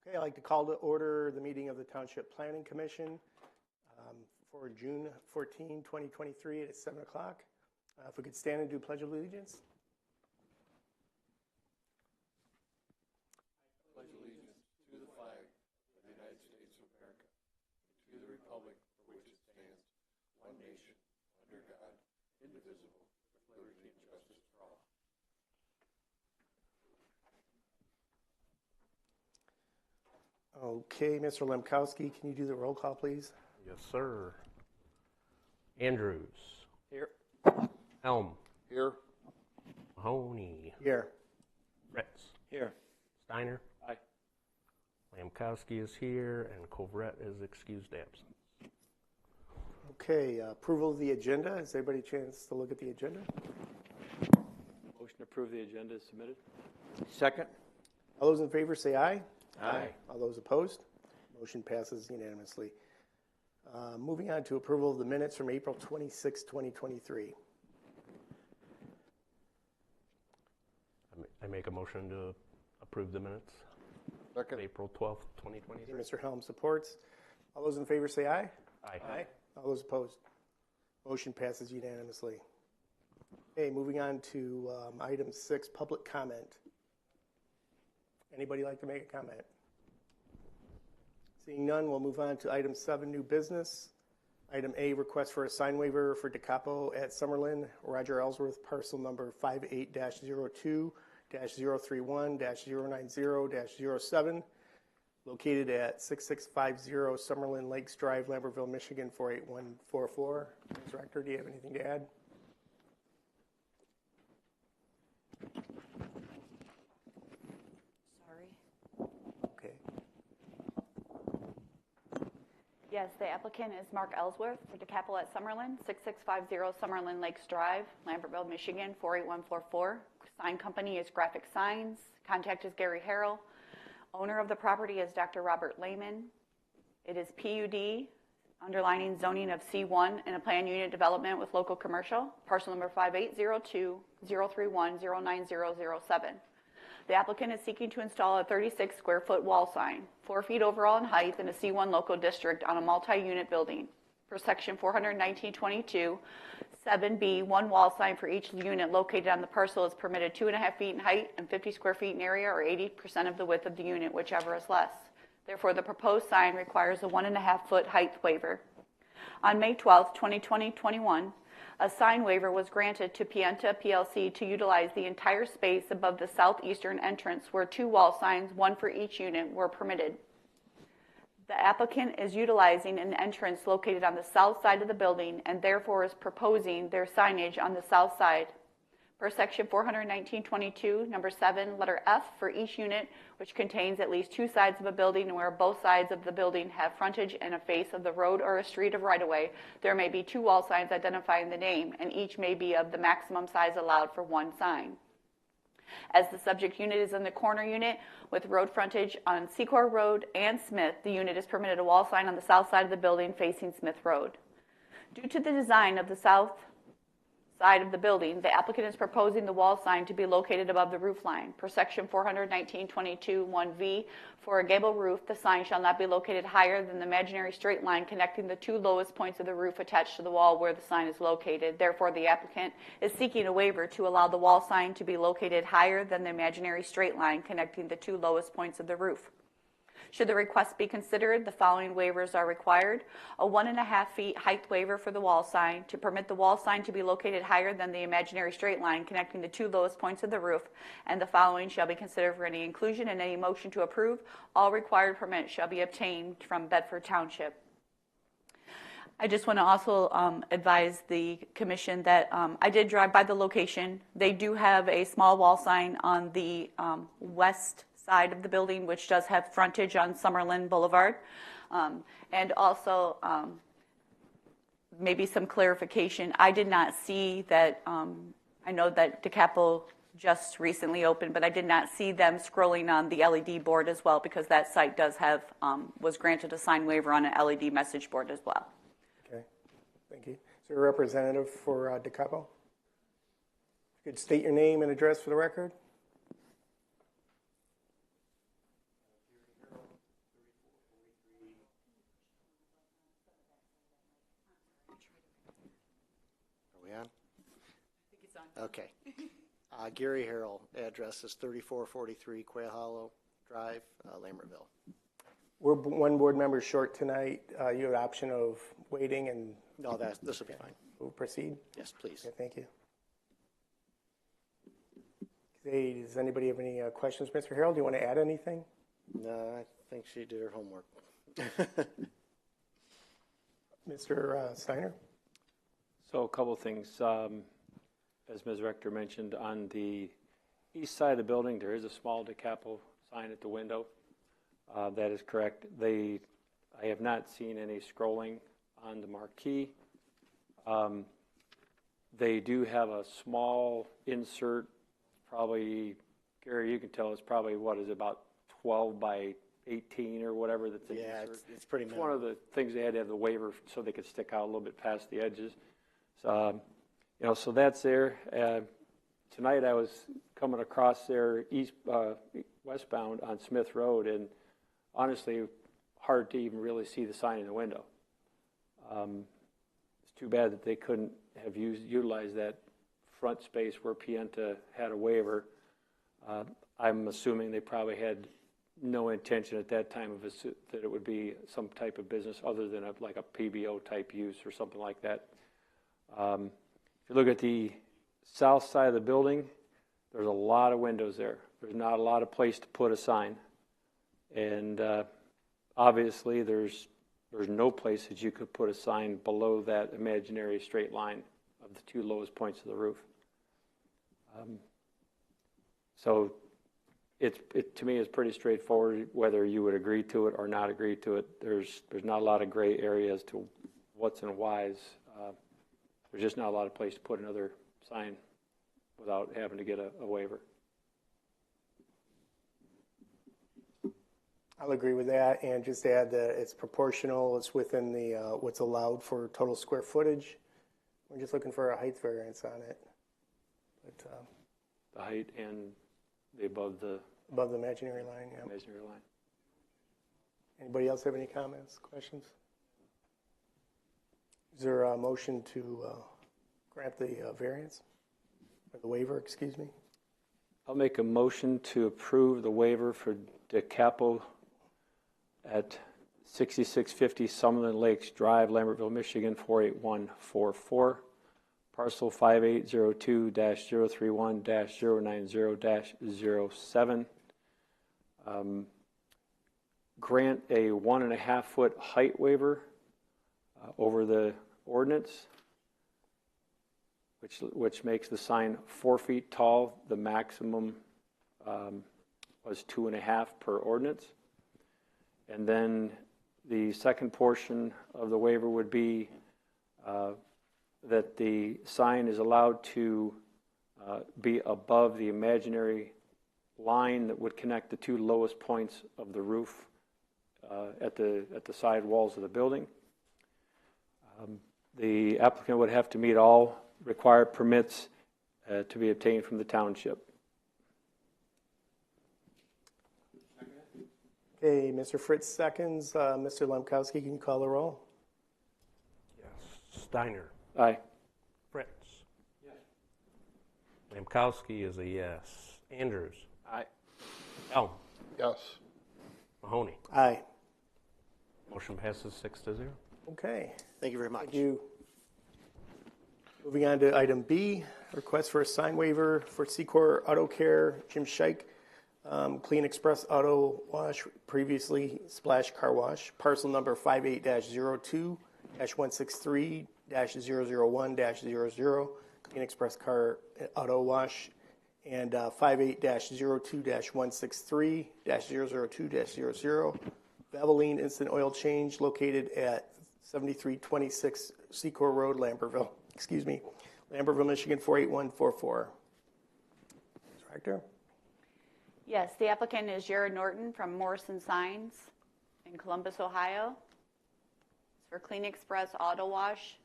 Okay, I'd like to call to order the meeting of the Township Planning Commission for June 14, 2023 at 7 o'clock. If we could stand and do Pledge of Allegiance. I pledge allegiance to the flag of the United States of America, to the republic for which it stands, one nation, under God, indivisible, with liberty and justice for all. Okay, Mr. Lemkowski, can you do the roll call, please? Yes, sir. Andrews. Here. Helm. Here. Mahoney. Here. Fritz. Here. Steiner. Aye. Lamkowski is here, and Covret is excused absent. Okay, approval of the agenda. Has everybody a chance to look at the agenda? Motion to approve the agenda is submitted. Second. All those in favor say aye. Aye. All those opposed? Motion passes unanimously. Moving on to approval of the minutes from April 26, 2023. I make a motion to approve the minutes. Second. April 12th, 2023. Mr. Helm supports. All those in favor say aye. Aye. All those opposed? Motion passes unanimously. Okay, moving on to item 6, public comment. Anybody like to make a comment? Seeing none, we'll move on to item 7, new business. Item A, request for a sign waiver for DeCapo at Summerlin, Roger Ellsworth, parcel number 58-02-031-090-07, located at 6650 Summerlin Lakes Drive, Lambertville, Michigan, 48144. Ms. Rector, do you have anything to add? Okay. Yes, the applicant is Mark Ellsworth for DeCapo at Summerlin, 6650 Summerlin Lakes Drive, Lambertville, Michigan, 48144. Sign company is Graphic Signs. Contact is Gary Harrell. Owner of the property is Dr. Robert Lehman. It is PUD, underlining zoning of C1 in a planned unit development with local commercial, parcel number 5802-031-09007. The applicant is seeking to install a 36 square foot wall sign, 4 feet overall in height in a C1 local district on a multi-unit building. For section 419.22, 7B, one wall sign for each unit located on the parcel is permitted 2.5 feet in height and 50 square feet in area, or 80% of the width of the unit, whichever is less. Therefore, the proposed sign requires a 1.5 foot height waiver. On May 12, 2021, a sign waiver was granted to Pienta PLC to utilize the entire space above the southeastern entrance, where 2 wall signs, 1 for each unit, were permitted. The applicant is utilizing an entrance located on the south side of the building and therefore is proposing their signage on the south side. Per section 419.22, number 7, letter F, for each unit which contains at least 2 sides of a building and where both sides of the building have frontage and a face of the road or a street of right-of-way, there may be 2 wall signs identifying the name, and each may be of the maximum size allowed for 1 sign. As the subject unit is in the corner unit with road frontage on Secor Road and Smith, the unit is permitted a wall sign on the south side of the building facing Smith Road. Due to the design of the south side of the building, the applicant is proposing the wall sign to be located above the roof line. Per section 419.22(1)(v), for a gable roof, the sign shall not be located higher than the imaginary straight line connecting the two lowest points of the roof attached to the wall where the sign is located. Therefore, the applicant is seeking a waiver to allow the wall sign to be located higher than the imaginary straight line connecting the two lowest points of the roof. Should the request be considered, the following waivers are required. A 1.5 feet height waiver for the wall sign to permit the wall sign to be located higher than the imaginary straight line connecting the two lowest points of the roof, and the following shall be considered for any inclusion in any motion to approve. All required permits shall be obtained from Bedford Township. I just want to also advise the commission that I did drive by the location. They do have a small wall sign on the west side of the building, which does have frontage on Summerlin Boulevard. And also, maybe some clarification. I did not see that, I know that DeCapo just recently opened, but I did not see them scrolling on the LED board as well, because that site does have, was granted a sign waiver on an LED message board as well. Okay, thank you. Is there a representative for DeCapo? You could state your name and address for the record. Okay. Gary Harrell, address is 3443 Quail Hollow Drive, Lambertville. We're one board member short tonight. You have an option of waiting and... No, this will be fine. We'll proceed? Yes, please. Okay, thank you. Okay, does anybody have any questions? Mr. Harrell, do you want to add anything? No, I think she did her homework. Mr. Steiner? So a couple of things. As Ms. Rector mentioned, on the east side of the building, there is a small DeCapo sign at the window. That is correct. I have not seen any scrolling on the marquee. They do have a small insert, probably, Gary, you can tell it's probably, what is it, about 12 by 18 or whatever that's an insert. It's pretty It's minimal. one of the things they had to have the waiver so they could stick out a little bit past the edges. So, so that's there. Tonight I was coming across there westbound on Smith Road, and honestly, hard to even really see the sign in the window. It's too bad that they couldn't have utilized that front space where Pienta had a waiver. I'm assuming they probably had no intention at that time that it would be some type of business other than like a PBO type use or something like that. If you look at the south side of the building, there's a lot of windows there. There's not a lot of place to put a sign. And obviously there's no place that you could put a sign below that imaginary straight line of the two lowest points of the roof. So to me it's pretty straightforward whether you would agree to it or not agree to it. There's not a lot of gray areas to what's and whys. There's just not a lot of place to put another sign without having to get a waiver. I'll agree with that, and just add that it's proportional. It's within the what's allowed for total square footage. We're just looking for a height variance on it. But, The height and the above the imaginary line, yeah. imaginary line. Anybody else have any comments, questions? Is there a motion to grant the variance, or the waiver, excuse me? I'll make a motion to approve the waiver for DeCapo at 6650 Summerlin Lakes Drive, Lambertville, Michigan, 48144, parcel 5802-031-090-07. Grant a 1.5 foot height waiver over the ordinance, which makes the sign 4 feet tall. The maximum was 2.5 per ordinance. And then the second portion of the waiver would be that the sign is allowed to be above the imaginary line that would connect the two lowest points of the roof at the side walls of the building. The applicant would have to meet all require permits to be obtained from the township. Okay, Mr. Fritz seconds. Mr. Lemkowski, can you call the roll? Yes. Steiner. Aye. Fritz. Yes. Lamkowski is a yes. Andrews. Aye. Elm. Yes. Mahoney. Aye. Motion passes 6-0. Okay, Thank you very much. thank you. Moving on to item B, request for a sign waiver for Secor Auto Care, Jim Scheich, Clean Express Auto Wash, previously Splash Car Wash, parcel number 58-02-163-001-00, Clean Express Car Auto Wash, and 58-02-163-002-00, Valvoline Instant Oil Change located at 7326 Secor Road, Lambertville, Michigan 48144. Director? Yes, the applicant is Jared Norton from Morrison Signs in Columbus, Ohio. It's for Clean Express Auto Wash,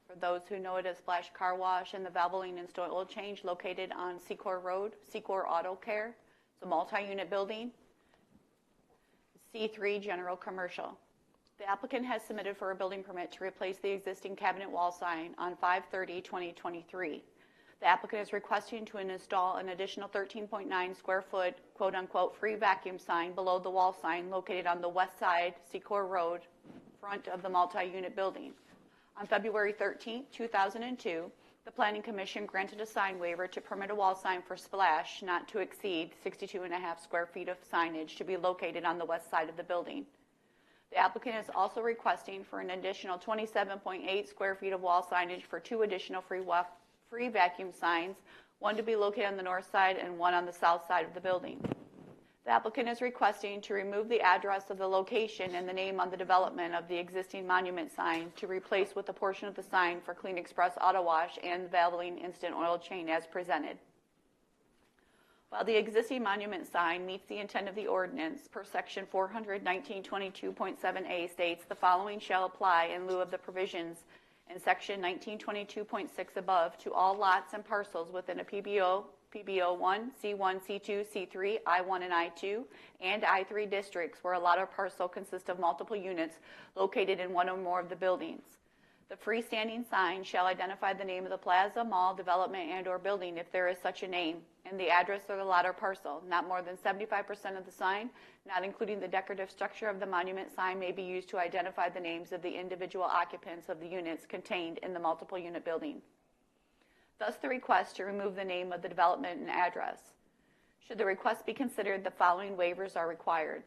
for those who know it as Splash Car Wash, and the Valvoline Instant Oil Change located on Secor Road, Secor Auto Care. It's a multi-unit building, C3 General Commercial. The applicant has submitted for a building permit to replace the existing cabinet wall sign on 5/30/2023. The applicant is requesting to install an additional 13.9 square foot, quote unquote, free vacuum sign below the wall sign located on the west side, Secor Road, front of the multi-unit building. On February 13, 2002, the Planning Commission granted a sign waiver to permit a wall sign for Splash not to exceed 62.5 square feet of signage to be located on the west side of the building. The applicant is also requesting for an additional 27.8 square feet of wall signage for 2 additional free vacuum signs, one to be located on the north side and one on the south side of the building. The applicant is requesting to remove the address of the location and the name on the development of the existing monument sign to replace with a portion of the sign for Clean Express Auto Wash and Valvoline Instant Oil Change as presented. While the existing monument sign meets the intent of the ordinance per section 419.22.7a states the following shall apply in lieu of the provisions in section 1922.6 above to all lots and parcels within a PBO 1, C1, C2, C3, I1 and I2, and I3 districts where a lot or parcel consists of multiple units located in one or more of the buildings. The freestanding sign shall identify the name of the plaza, mall, development, and or building if there is such a name, and the address of the lot or parcel. Not more than 75% of the sign, not including the decorative structure of the monument sign, may be used to identify the names of the individual occupants of the units contained in the multiple unit building. Thus, the request to remove the name of the development and address. Should the request be considered, the following waivers are required.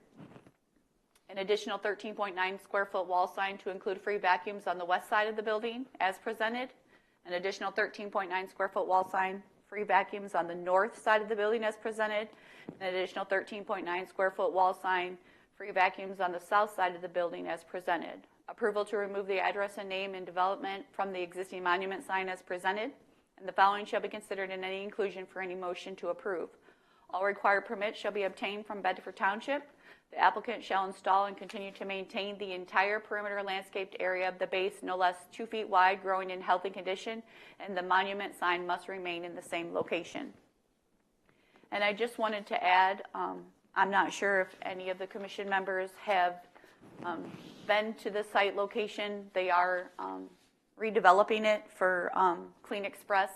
An additional 13.9 square foot wall sign to include free vacuums on the west side of the building as presented. An additional 13.9 square foot wall sign, free vacuums on the north side of the building as presented. An additional 13.9 square foot wall sign, free vacuums on the south side of the building as presented. Approval to remove the address and name and development from the existing monument sign as presented. And the following shall be considered in any inclusion for any motion to approve. All required permits shall be obtained from Bedford Township. The applicant shall install and continue to maintain the entire perimeter landscaped area of the base no less 2 feet wide, growing in healthy condition, and the monument sign must remain in the same location. And I just wanted to add, I'm not sure if any of the commission members have been to the site location. They are redeveloping it for Clean Express,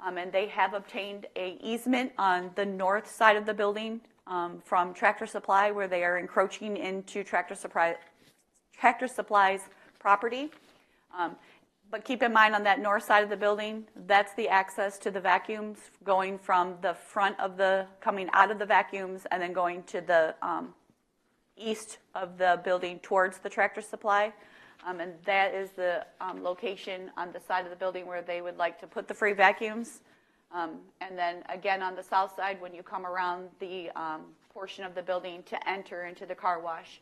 and they have obtained an easement on the north side of the building from Tractor Supply, where they are encroaching into Tractor Supply's property. But keep in mind, on that north side of the building, that's the access to the vacuums going from the front of coming out of the vacuums and then going to the east of the building towards the Tractor Supply. And that is the location on the side of the building where they would like to put the free vacuums. And then again on the south side when you come around the portion of the building to enter into the car wash.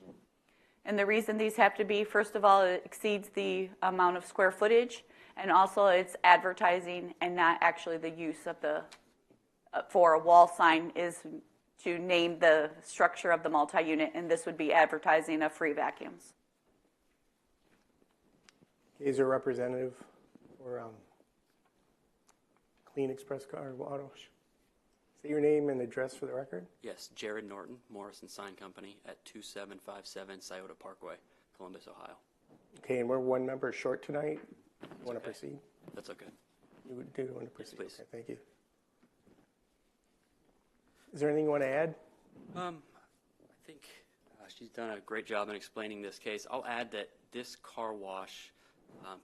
And the reason these have to be, first of all, it exceeds the amount of square footage, and also it's advertising and not actually the use of the, for a wall sign is to name the structure of the multi-unit, and this would be advertising of free vacuums. Is there a representative or Clean Express Car Auto. Say your name and address for the record. Yes, Jared Norton, Morrison Sign Company at 2757 Scioto Parkway, Columbus, Ohio. Okay, and we're one member short tonight. You want to okay. proceed? That's okay. You do want to proceed? please. Okay, thank you. Is there anything you want to add? I think she's done a great job in explaining this case. I'll add that this car wash,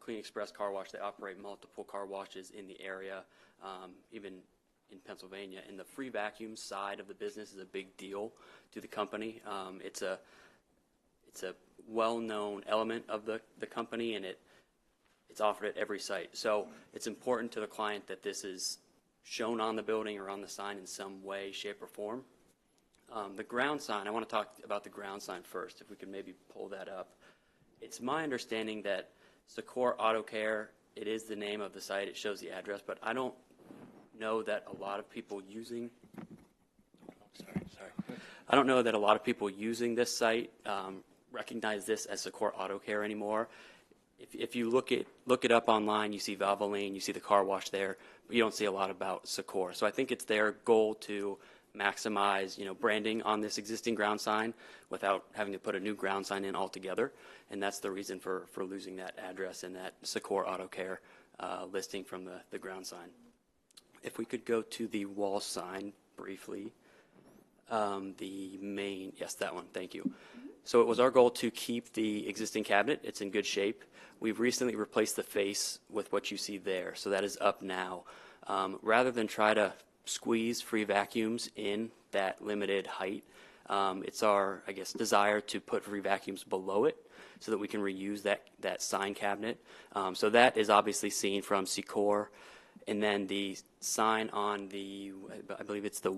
Clean Express Car Wash, they operate multiple car washes in the area, even in Pennsylvania. And the free vacuum side of the business is a big deal to the company. It's a well-known element of the company, and it's offered at every site. So it's important to the client that this is shown on the building or on the sign in some way, shape, or form. The ground sign, I want to talk about the ground sign first, if we could maybe pull that up. It's my understanding that Secor Auto Care, it is the name of the site, it shows the address, but I don't know that a lot of people using, I don't know that a lot of people using this site recognize this as Secor Auto Care anymore. If you look it up online, you see Valvoline, you see the car wash there, but you don't see a lot about Secor. So I think it's their goal to maximize, branding on this existing ground sign without having to put a new ground sign in altogether, and that's the reason for losing that address and that Secor Auto Care listing from the ground sign. If we could go to the wall sign briefly, the main, yes, that one, thank you. So it was our goal to keep the existing cabinet. It's in good shape. We've recently replaced the face with what you see there, so that is up now. Rather than try to squeeze free vacuums in that limited height, it's our, desire to put free vacuums below it so that we can reuse that sign cabinet. So that is obviously seen from Secor. And then the sign on the, I believe it's the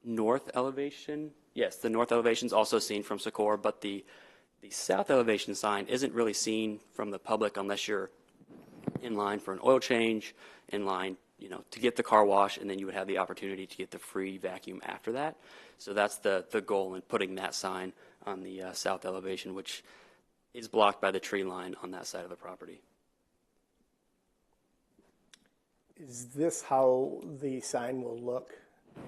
north elevation. Yes, the north elevation is also seen from Secor, but the south elevation sign isn't really seen from the public unless you're in line for an oil change, in line, to get the car wash, and then you would have the opportunity to get the free vacuum after that. So that's the goal in putting that sign on the south elevation, which is blocked by the tree line on that side of the property. Is this how the sign will look?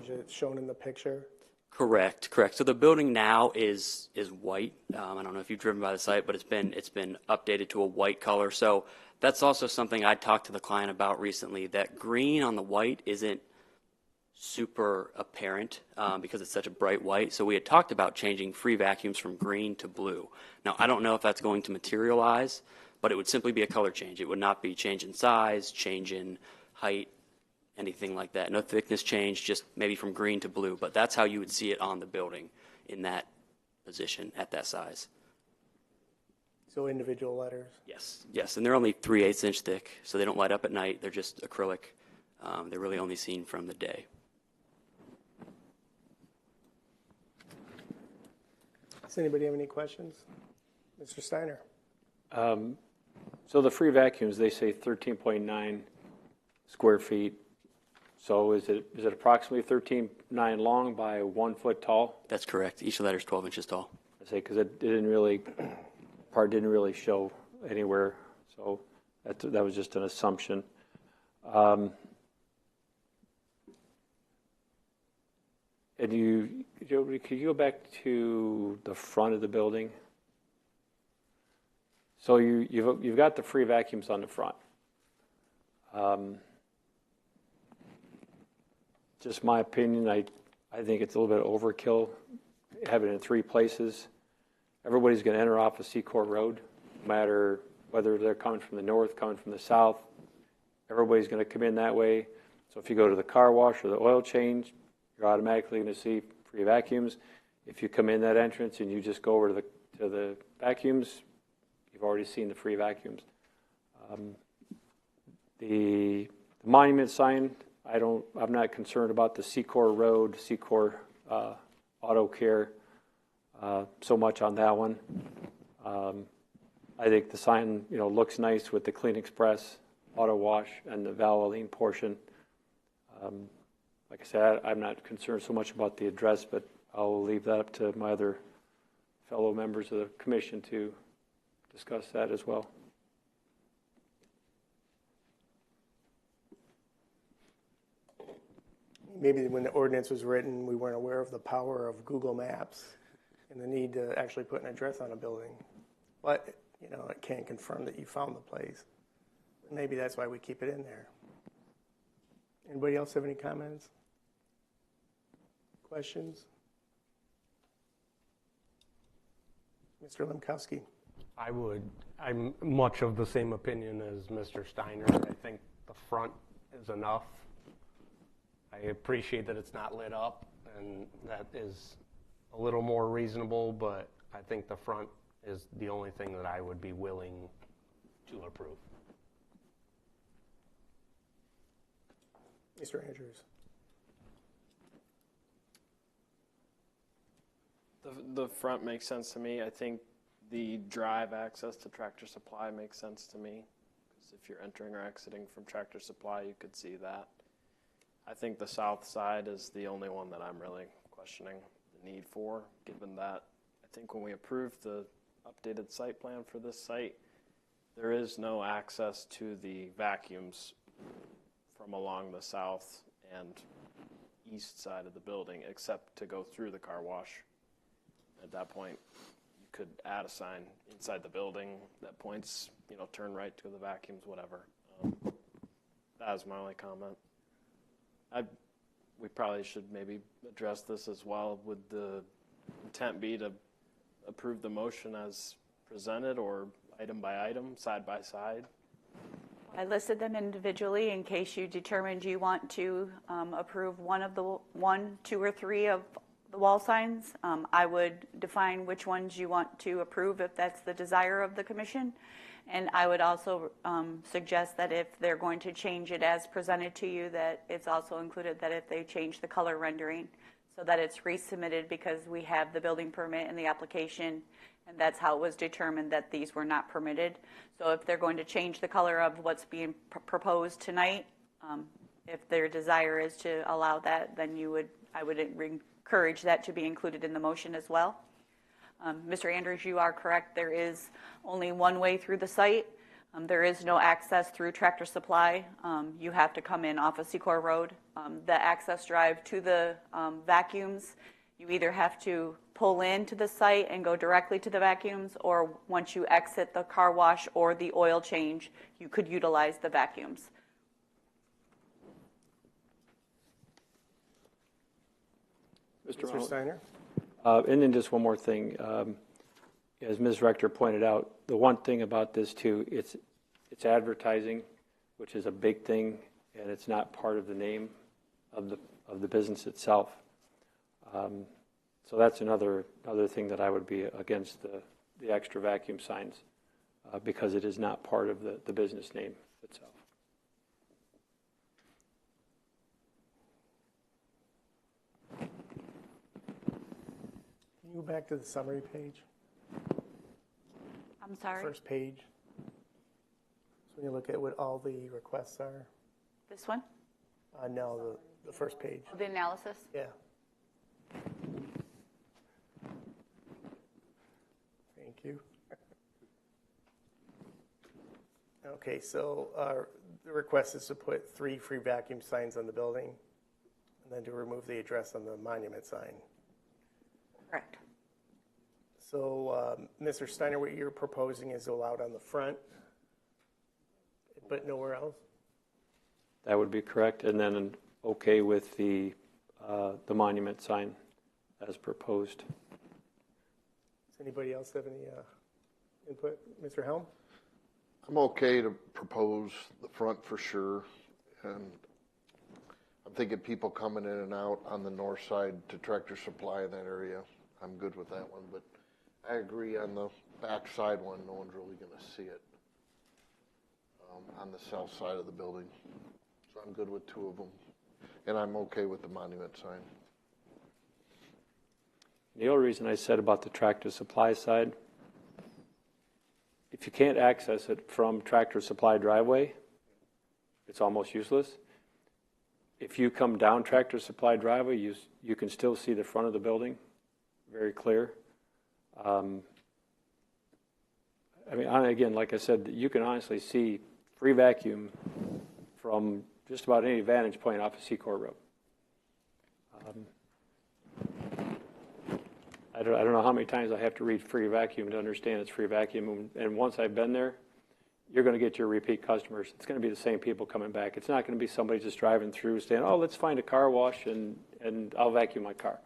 Is it shown in the picture? Correct. So the building now is white. I don't know if you've driven by the site, but it's been updated to a white color. So that's also something I talked to the client about recently, that green on the white isn't super apparent because it's such a bright white. So we had talked about changing free vacuums from green to blue. Now, I don't know if that's going to materialize, but it would simply be a color change. It would not be change in size, change in height, anything like that. No thickness change, just maybe from green to blue. But that's how you would see it on the building in that position at that size. So individual letters? Yes. And they're only 3/8 inch thick, so they don't light up at night. They're just acrylic. They're really only seen from the day. Does anybody have any questions? Mr. Steiner? So the free vacuums, they say 13.9 square feet. So is it approximately 13.9 long by 1 foot tall? That's correct. Each letter is 12 inches tall. I say because it didn't really show anywhere. So that was just an assumption. And could you go back to the front of the building? So you've got the free vacuums on the front. Just my opinion, I think it's a little bit of overkill, having it in 3 places. Everybody's going to enter off of Secor Road, no matter whether they're coming from the north, coming from the south. Everybody's going to come in that way. So if you go to the car wash or the oil change, you're automatically going to see free vacuums. If you come in that entrance and you just go over to the vacuums, you've already seen the free vacuums. The monument sign, I'm not concerned about the Secor Road, Secor Auto Care so much on that one. I think the sign, looks nice with the Clean Express Auto Wash and the Valvoline portion. Like I said, I'm not concerned so much about the address, but I'll leave that up to my other fellow members of the commission to discuss that as well. maybe when the ordinance was written, we weren't aware of the power of Google Maps and the need to actually put an address on a building. But, you know, it can't confirm that you found the place. Maybe that's why we keep it in there. Anybody else have any comments? Questions? Mr. Lemkowski. I'm much of the same opinion as Mr. Steiner. I think the front is enough. I appreciate that it's not lit up, and that is a little more reasonable, but I think the front is the only thing that I would be willing to approve. Mr. Andrews. The front makes sense to me. I think the drive access to Tractor Supply makes sense to me, because if you're entering or exiting from Tractor Supply, you could see that. I think the south side is the only one that I'm really questioning the need for, given that I think when we approved the updated site plan for this site, there is no access to the vacuums from along the south and east side of the building, except to go through the car wash. At that point, you could add a sign inside the building that points, you know, turn right to the vacuums, whatever. That was my only comment. We probably should maybe address this as well. Would the intent be to approve the motion as presented, or item by item, side by side? I listed them individually in case you determined you want to approve one, two, or three of the wall signs. I would define which ones you want to approve if that's the desire of the commission. And I would also suggest that if they're going to change it as presented to you, that it's also included that if they change the color rendering, so that it's resubmitted, because we have the building permit and the application, and that's how it was determined that these were not permitted. So if they're going to change the color of what's being proposed tonight, if their desire is to allow that, then I would encourage that to be included in the motion as well. Mr. Andrews, you are correct. There is only one way through the site. There is no access through Tractor Supply. You have to come in off of Secor Road. The access drive to the vacuums, you either have to pull into the site and go directly to the vacuums, or once you exit the car wash or the oil change, you could utilize the vacuums. Mr. Steiner. And then just one more thing. As Ms. Rector pointed out, the one thing about this too, it's advertising, which is a big thing, and it's not part of the name of the business itself. So that's another thing that I would be against the extra vacuum signs, because it is not part of the business name itself. Can you go back to the summary page? I'm sorry? First page. So when you look at what all the requests are. This one? No, the first page. The analysis? Yeah. Thank you. Okay, so the request is to put 3 free vacuum signs on the building, and then to remove the address on the monument sign. Correct. So, Mr. Steiner, what you're proposing is allowed on the front, but nowhere else? That would be correct. And then okay with the monument sign as proposed. Does anybody else have any input? Mr. Helm? I'm okay to propose the front for sure, and I'm thinking people coming in and out on the north side to Tractor Supply in that area, I'm good with that one, but I agree on the back side one, no one's really going to see it on the south side of the building. So I'm good with 2 of them, and I'm okay with the monument sign. The only reason I said about the Tractor Supply side, if you can't access it from Tractor Supply driveway, it's almost useless. If you come down Tractor Supply driveway, you can still see the front of the building very clear. I mean, again, like I said, you can honestly see free vacuum from just about any vantage point off of Secor Road. I don't know how many times I have to read free vacuum to understand it's free vacuum. And once I've been there, you're going to get your repeat customers. It's going to be the same people coming back. It's not going to be somebody just driving through saying, oh, let's find a car wash and I'll vacuum my car.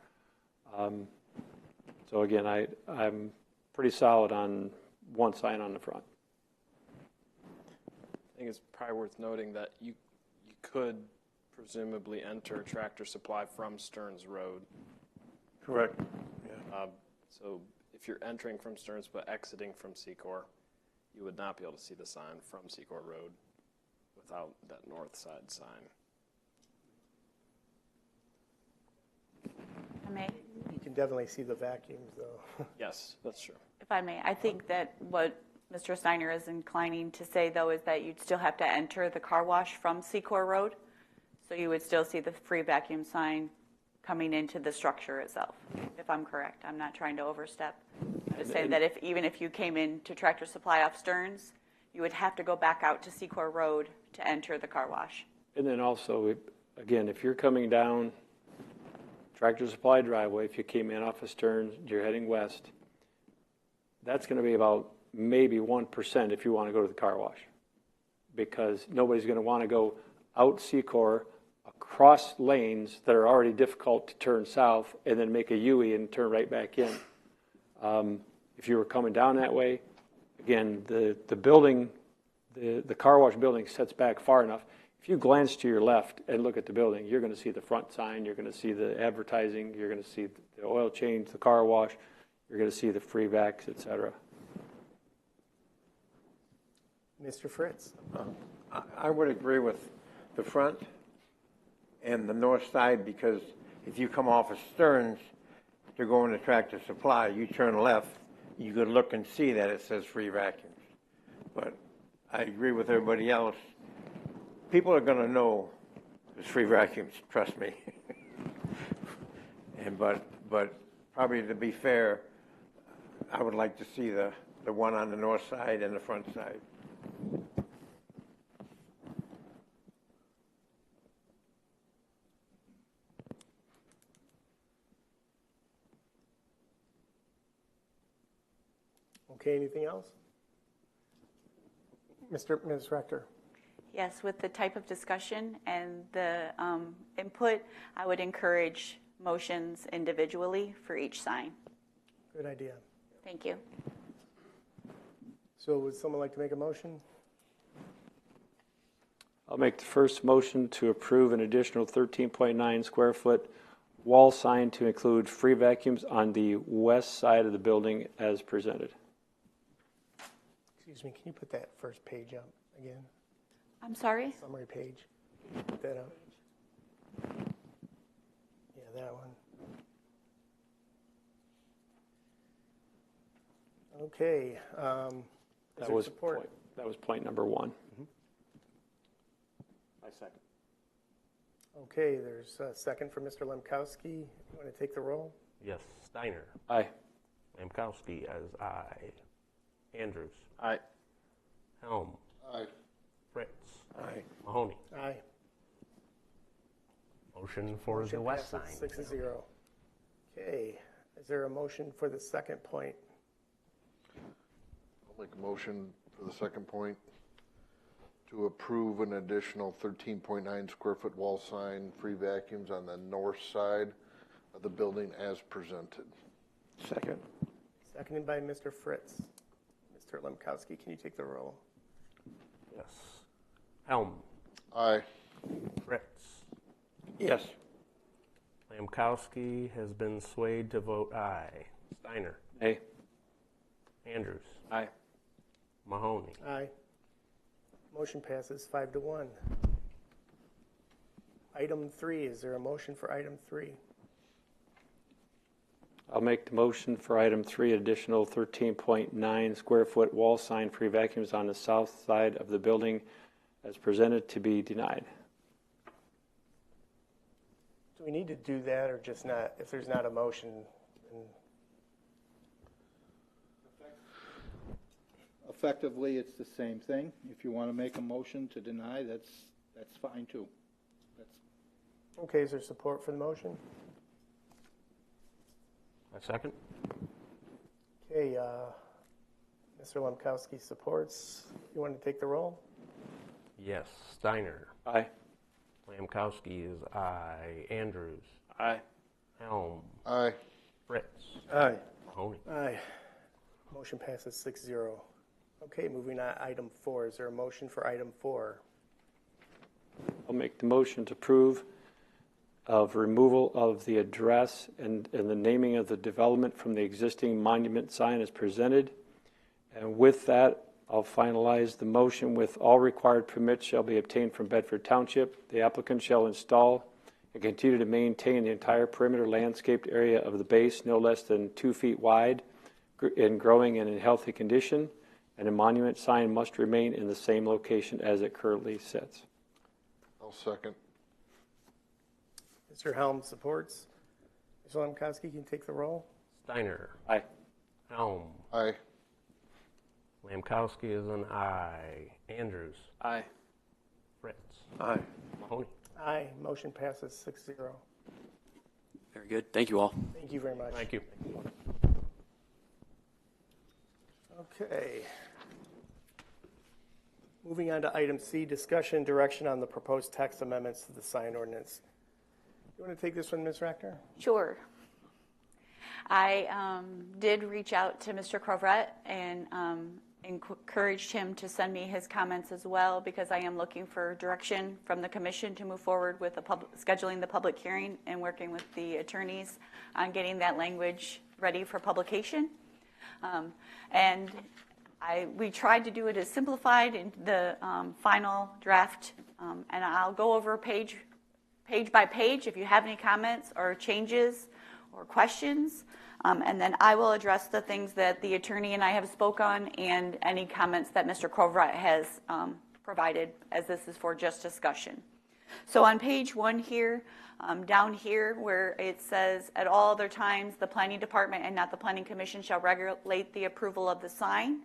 So again, I'm pretty solid on one sign on the front. I think it's probably worth noting that you could presumably enter Tractor Supply from Stearns Road. Correct. So if you're entering from Stearns but exiting from Secor, you would not be able to see the sign from Secor Road without that north side sign. If I may, You can definitely see the vacuums, though. Yes, that's true. if I may, I think that what Mr. Steiner is inclining to say, though, is that you'd still have to enter the car wash from Secor Road. So you would still see the free vacuum sign coming into the structure itself, if I'm correct. I'm not trying to overstep. I'm just saying that even if you came into Tractor Supply off Stearns, you would have to go back out to Secor Road to enter the car wash. And then also, again, if you're coming down Tractor Supply driveway, if you came in off of Stearns, you're heading west, that's going to be about maybe 1% if you want to go to the car wash. Because nobody's going to want to go out Secor, across lanes that are already difficult to turn south, and then make a U-E and turn right back in. If you were coming down that way, again, the building, the car wash building sets back far enough. If you glance to your left and look at the building, you're going to see the front sign, you're going to see the advertising, you're going to see the oil change, the car wash, you're going to see the free vacs, et cetera. Mr. Fritz? I would agree with the front and the north side, because if you come off of Stearns to go into Tractor Supply, you turn left, you could look and see that it says free vacuums. But I agree with everybody else. People are going to know it's free vacuums, trust me. But probably to be fair, I would like to see the one on the north side and the front side. Okay, anything else? Ms. Rector? Yes, with the type of discussion and the input, I would encourage motions individually for each sign. Good idea. Thank you. So would someone like to make a motion? I'll make the first motion to approve an additional 13.9 square foot wall sign to include free vacuums on the west side of the building as presented. Excuse me, can you put that first page up again? I'm sorry? Summary page. Put that up. Yeah, that one. Okay. Is there support? That was point number one. I second. Okay, there's a second for Mr. Lemkowski. You want to take the roll? Yes, Steiner. Aye. Lamkowski as aye. Andrews. Aye. Helm. Aye. Fritz. Aye. Mahoney. Aye. Motion for the west sign. Passes 6-0. Okay, is there a motion for the second point? I'll make a motion for the second point to approve an additional 13.9 square foot wall sign, free vacuums on the north side of the building as presented. Second. Seconded by Mr. Fritz. Mr. Lemkowski, can you take the roll? Yes. Helm. Aye. Fritz. Yes. Lamkowski has been swayed to vote aye. Steiner. Aye. Andrews. Aye. Mahoney. Aye. Motion passes 5-1. Item 3, is there a motion for item 3? I'll make the motion for item 3, additional 13.9 square foot wall sign, free vacuums on the south side of the building as presented to be denied. Do we need to do that or just not, if there's not a motion? Effectively, it's the same thing. If you want to make a motion to deny, that's fine too. Okay, is there support for the motion? A second? Okay, Mr. Lemkowski supports. You want to take the roll? Yes. Steiner. Aye. Lamkowski is aye. Andrews. Aye. Helm. Aye. Fritz. Aye. Mahoney. Aye. Motion passes 6-0. Okay, moving on, item 4. Is there a motion for item 4? I'll make the motion to approve of removal of the address and the naming of the development from the existing monument sign as presented. And with that, I'll finalize the motion with all required permits shall be obtained from Bedford Township. The applicant shall install and continue to maintain the entire perimeter landscaped area of the base no less than 2 feet wide and growing and in healthy condition. And a monument sign must remain in the same location as it currently sits. I'll second. Mr. Helm supports. Mr. Lemkowski, can you take the roll? Steiner. Aye. Helm. Aye. Lamkowski is an aye. Andrews. Aye. Fritz. Aye. Mahoney. Aye. Motion passes 6-0. Very good. Thank you all. Thank you very much. Thank you. Okay. Moving on to item C, discussion direction on the proposed text amendments to the sign ordinance. You want to take this one, Ms. Rachter? Sure. I did reach out to Mr. Crovret and encouraged him to send me his comments as well, because I am looking for direction from the commission to move forward with scheduling the public hearing and working with the attorneys on getting that language ready for publication. We tried to do it as simplified in the final draft, and I'll go over page by page if you have any comments or changes or questions, and then I will address the things that the attorney and I have spoke on and any comments that Mr. Crovret has provided, as this is for just discussion. So on page 1 here, down here where it says, at all other times, the planning department and not the planning commission shall regulate the approval of the sign.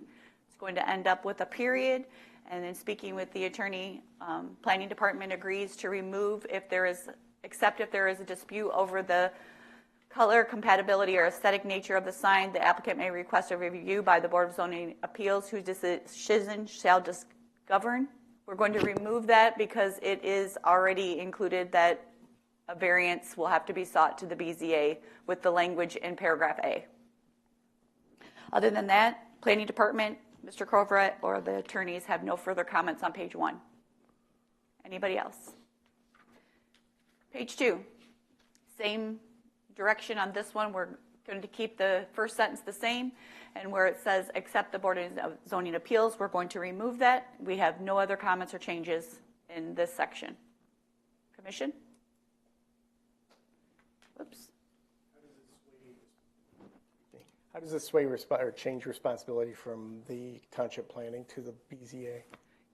It's going to end up with a period. And then speaking with the attorney, planning department agrees to remove except if there is a dispute over the color, compatibility, or aesthetic nature of the sign, the applicant may request a review by the Board of Zoning Appeals, whose decision shall govern. We're going to remove that because it is already included that a variance will have to be sought to the BZA with the language in paragraph A. Other than that, planning department, Mr. Crovret, or the attorneys have no further comments on page 1. Anybody else? Page 2, same direction on this one. We're going to keep the first sentence the same, and where it says accept the Board of Zoning Appeals, we're going to remove that. We have no other comments or changes in this section. Commission? Whoops. How does this sway or change responsibility from the township planning to the BZA?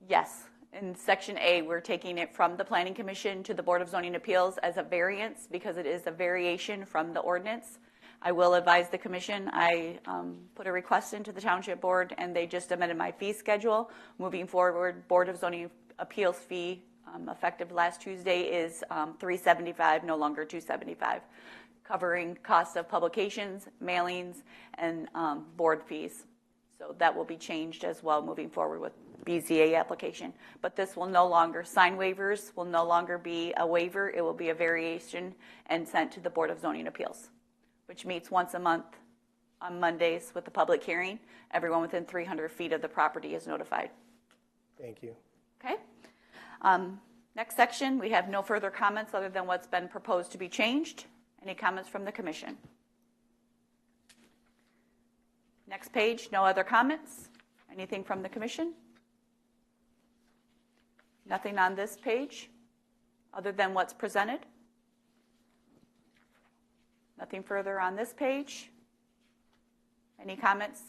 Yes. In section A, we're taking it from the Planning Commission to the Board of Zoning Appeals as a variance because it is a variation from the ordinance. I will advise the commission. I put a request into the Township Board and they just amended my fee schedule. Moving forward, Board of Zoning Appeals fee effective last Tuesday is $375, no longer $275, covering costs of publications, mailings, and board fees. So that will be changed as well moving forward with BZA application. But this will no longer, sign waivers will no longer be a waiver. It will be a variation and sent to the Board of Zoning Appeals, which meets once a month on Mondays with the public hearing. Everyone within 300 feet of the property is notified. Thank you. Okay. Next section, we have no further comments other than what's been proposed to be changed. Any comments from the commission? Next page, no other comments. Anything from the commission? Nothing on this page other than what's presented. Nothing further on this page. Any comments?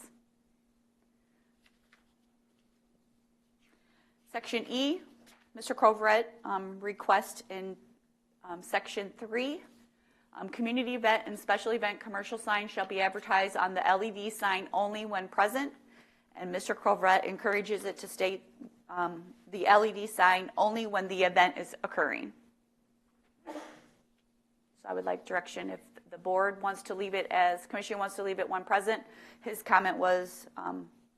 Section E, Mr. Crovret request in section 3. Community event and special event commercial signs shall be advertised on the LED sign only when present. And Mr. Crovret encourages it to state the LED sign only when the event is occurring. So I would like direction if the board wants to leave it as, commission wants to leave it when present. His comment was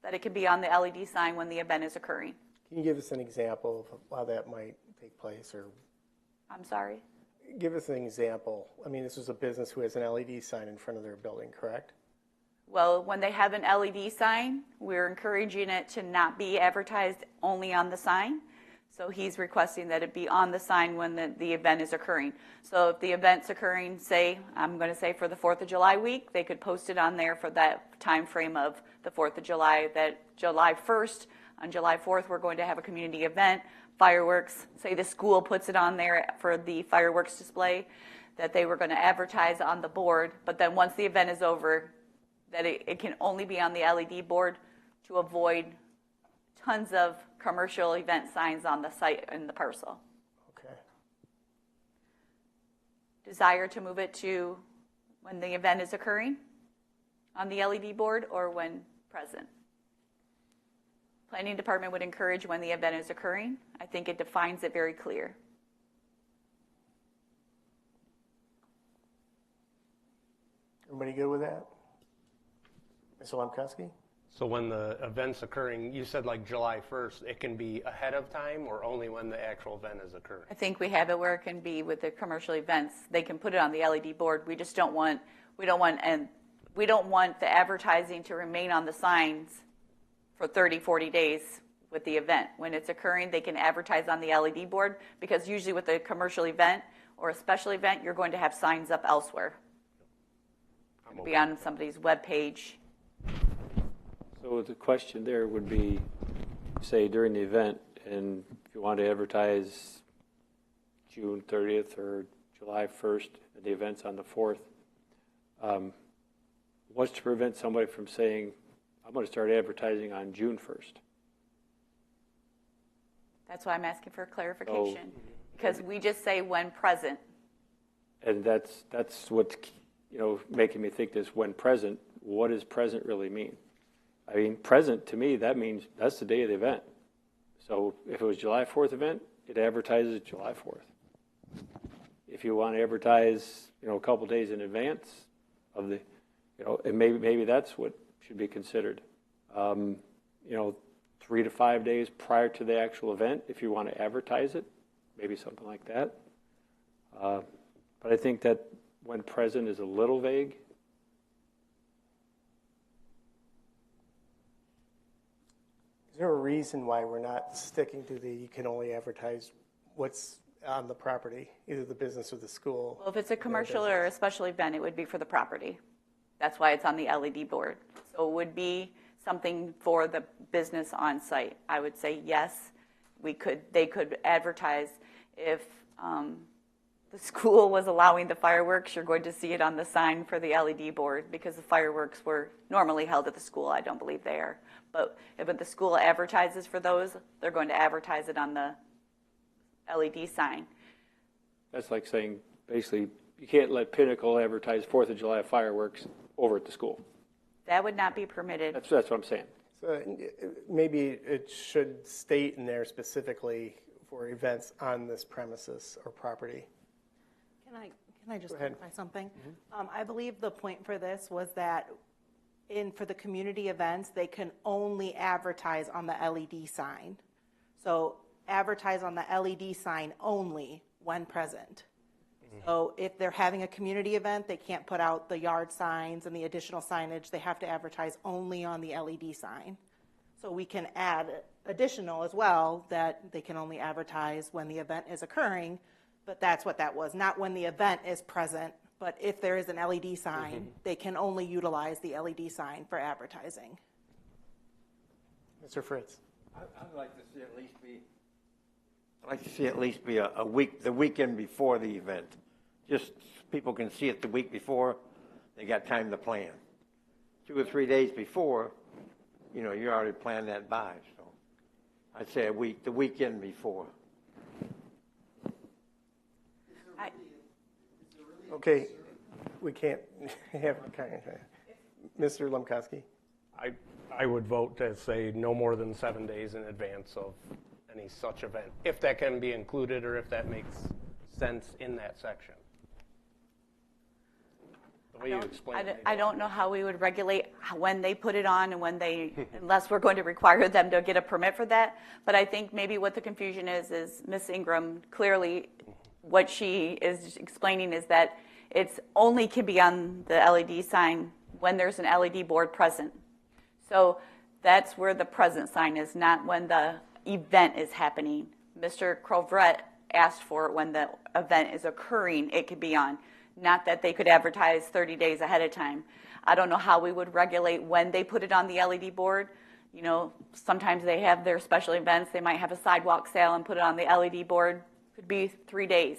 that it could be on the LED sign when the event is occurring. Can you give us an example of how that might take place, or I'm sorry? give us an example? I mean, this is a business who has an LED sign in front of their building, correct? Well, when they have an LED sign, we're encouraging it to not be advertised only on the sign. So he's requesting that it be on the sign when the event is occurring. So if the event's occurring, say, I'm going to say for the 4th of July week, they could post it on there for that time frame of the 4th of July, that July 1st, on July 4th, we're going to have a community event, fireworks. Say the school puts it on there for the fireworks display, that they were going to advertise on the board. But then once the event is over, that it can only be on the LED board to avoid tons of commercial event signs on the site in the parcel. Okay. Desire to move it to when the event is occurring on the LED board or when present? Planning department would encourage when the event is occurring. I think it defines it very clear. Everybody good with that? Mr. Lemkowski? So when the event's occurring, you said like July 1st, it can be ahead of time or only when the actual event is occurring? I think we have it where it can be with the commercial events. They can put it on the LED board. We just don't want the advertising to remain on the signs for 30, 40 days with the event. When it's occurring, they can advertise on the LED board, because usually with a commercial event or a special event, you're going to have signs up elsewhere. It'll be on somebody's web page. So the question there would be, say, during the event, and if you want to advertise June 30th or July 1st, and the event's on the 4th, what's to prevent somebody from saying, I'm going to start advertising on June 1st? That's why I'm asking for clarification, because we just say when present. And that's what's making me think this, when present. What does present really mean? I mean, present to me, that means that's the day of the event. So if it was July 4th event, it advertises July 4th. If you want to advertise, a couple days in advance of the, and maybe that's what should be considered. 3 to 5 days prior to the actual event, if you want to advertise it, maybe something like that. But I think that when present is a little vague. Is there a reason why we're not sticking to you can only advertise what's on the property, either the business or the school? Well, if it's a commercial or a special event, it would be for the property. That's why it's on the LED board. So it would be something for the business on site. I would say yes, they could advertise. If the school was allowing the fireworks, you're going to see it on the sign for the LED board, because the fireworks were normally held at the school. I don't believe they are. But if the school advertises for those, they're going to advertise it on the LED sign. That's like saying, basically, you can't let Pinnacle advertise 4th of July fireworks over at the school. That would not be permitted. That's what I'm saying. So maybe it should state in there specifically for events on this premises or property. Can I just Go ahead. clarify something? I believe the point for this was that for the community events, they can only advertise on the LED sign. So advertise on the LED sign only when present. So if they're having a community event, they can't put out the yard signs and the additional signage. They have to advertise only on the LED sign. So we can add additional as well, that they can only advertise when the event is occurring, but that's what that was, not when the event is present, but if there is an LED sign, they can only utilize the LED sign for advertising. Mr. Fritz. I'd like to see at least be a week, the weekend before the event. Just people can see it the week before. They got time to plan. 2 or 3 days before, you already planned that by. So I'd say the weekend before. Okay, we can't have Mr. Lemkowski. I would vote to say no more than 7 days in advance of any such event, if that can be included or if that makes sense in that section. The way you explained it. I don't know how we would regulate when they put it on and when they, unless we're going to require them to get a permit for that. But I think maybe what the confusion is Ms. Ingram, clearly what she is explaining is that it's only can be on the LED sign when there's an LED board present. So that's where the present sign is, not when the event is happening. Mr. Crovret asked for it when the event is occurring, it could be on. Not that they could advertise 30 days ahead of time. I don't know how we would regulate when they put it on the LED board. You know, sometimes they have their special events. They might have a sidewalk sale and put it on the LED board. Could be 3 days,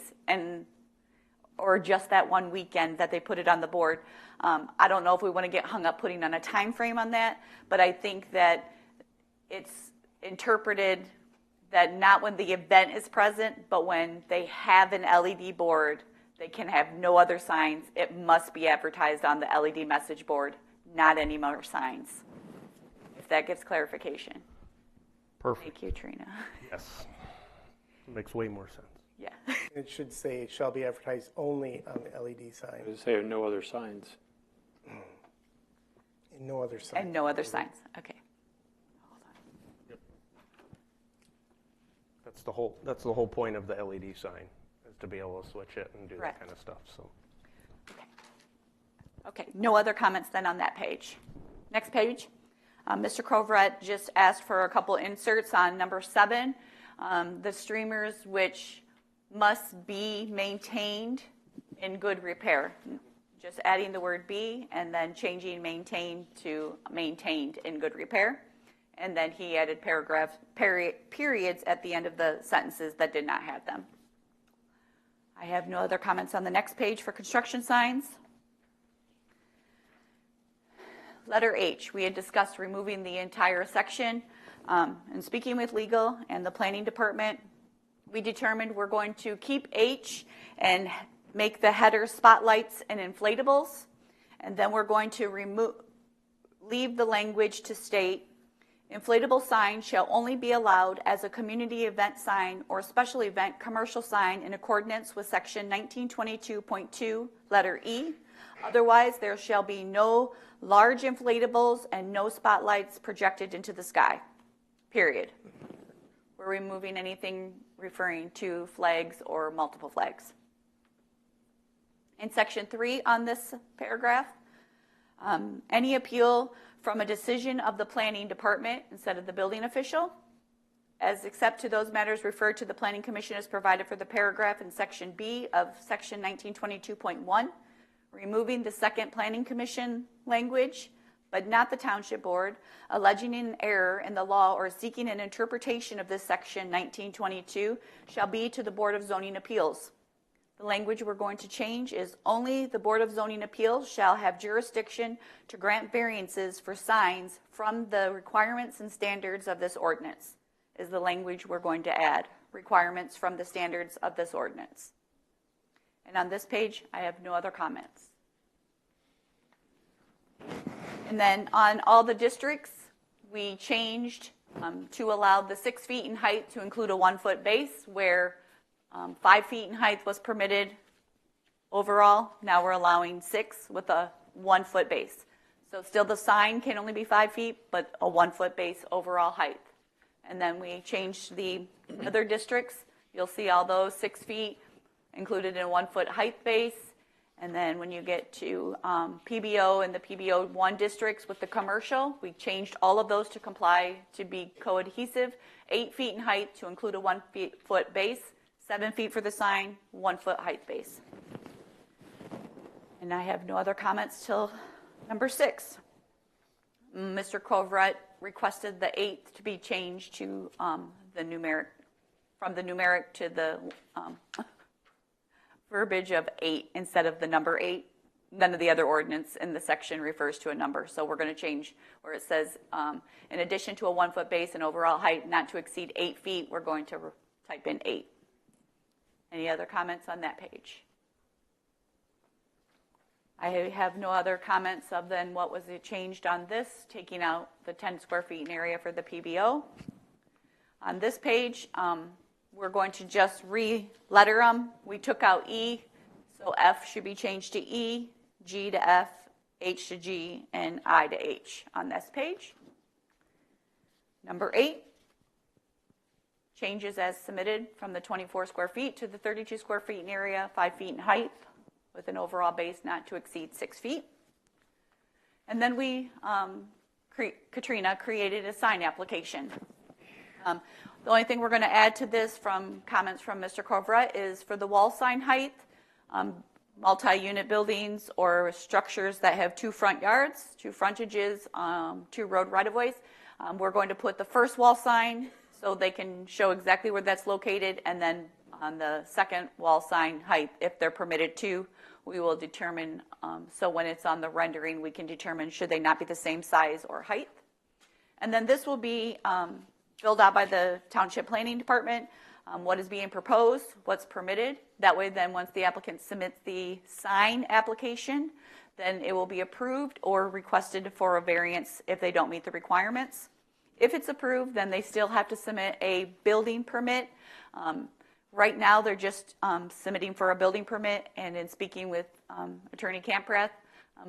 or just that one weekend that they put it on the board. I don't know if we want to get hung up putting on a time frame on that, but I think that it's interpreted that not when the event is present, but when they have an LED board, they can have no other signs. It must be advertised on the LED message board, not any more signs. If that gives clarification. Perfect. Thank you, Trina. Yes. Makes way more sense. Yeah. It should say it shall be advertised only on the LED sign Does it say no other signs? and no other sign. And no other signs. Okay. Hold on. That's the whole point of the LED sign, is to be able to switch it and do Correct. that kind of stuff. So. Okay, no other comments then on that page. Next page. Mr. Crovret just asked for a couple inserts on number 7. The streamers which must be maintained in good repair. Just adding the word be and then changing maintained to maintained in good repair. And then he added periods at the end of the sentences that did not have them. I have no other comments on the next page for construction signs. Letter H, we had discussed removing the entire section. And speaking with legal and the planning department, we determined we're going to keep H and make the header spotlights and inflatables. And then we're going to leave the language to state, inflatable sign shall only be allowed as a community event sign or special event commercial sign in accordance with section 1922.2, letter E. Otherwise, there shall be no large inflatables and no spotlights projected into the sky, period. We're removing anything referring to flags or multiple flags. In section 3 on this paragraph, any appeal from a decision of the planning department instead of the building official, as except to those matters referred to the planning commission as provided for the paragraph in section B of section 1922.1, removing the second planning commission language, but not the township board, alleging an error in the law or seeking an interpretation of this section 1922 shall be to the Board of Zoning Appeals. The language we're going to change is only the Board of Zoning Appeals shall have jurisdiction to grant variances for signs from the requirements and standards of this ordinance, is the language we're going to add, requirements from the standards of this ordinance. And on this page, I have no other comments. And then on all the districts, we changed to allow the 6 feet in height to include a 1 foot base, where 5 feet in height was permitted overall. Now we're allowing 6 with a 1 foot base. So still the sign can only be 5 feet, but a 1 foot base overall height. And then we changed the other districts. You'll see all those 6 feet included in a 1 foot height base. And then when you get to PBO and the PBO 1 districts with the commercial, we changed all of those to comply to be coadhesive. 8 feet in height to include a 1 foot base, 7 feet for the sign, 1 foot height base. And I have no other comments till number 6. Mr. Crovret requested the 8 to be changed to the numeric, from the numeric to the verbiage of 8 instead of the number 8. None of the other ordinance in the section refers to a number. So we're going to change where it says, in addition to a 1 foot base and overall height not to exceed 8 feet, we're going to type in 8. Any other comments on that page? I have no other comments other than what was changed on this, taking out the 10 square feet in area for the PBO. On this page, we're going to just re-letter them. We took out E, so F should be changed to E, G to F, H to G, and I to H on this page. Number 8, changes as submitted from the 24 square feet to the 32 square feet in area, 5 feet in height, with an overall base not to exceed 6 feet. And then we, Katrina, created a sign application. The only thing we're going to add to this from comments from Mr. Kovra is for the wall sign height, multi-unit buildings or structures that have 2 front yards, 2 frontages, 2 road right-of-ways. We're going to put the first wall sign so they can show exactly where that's located, and then on the second wall sign height, if they're permitted to, we will determine, so when it's on the rendering, we can determine should they not be the same size or height. And then this will be filled out by the Township Planning Department, what is being proposed, what's permitted. That way then once the applicant submits the sign application, then it will be approved or requested for a variance if they don't meet the requirements. If it's approved, then they still have to submit a building permit. Right now, they're just submitting for a building permit, and in speaking with Attorney Camprath,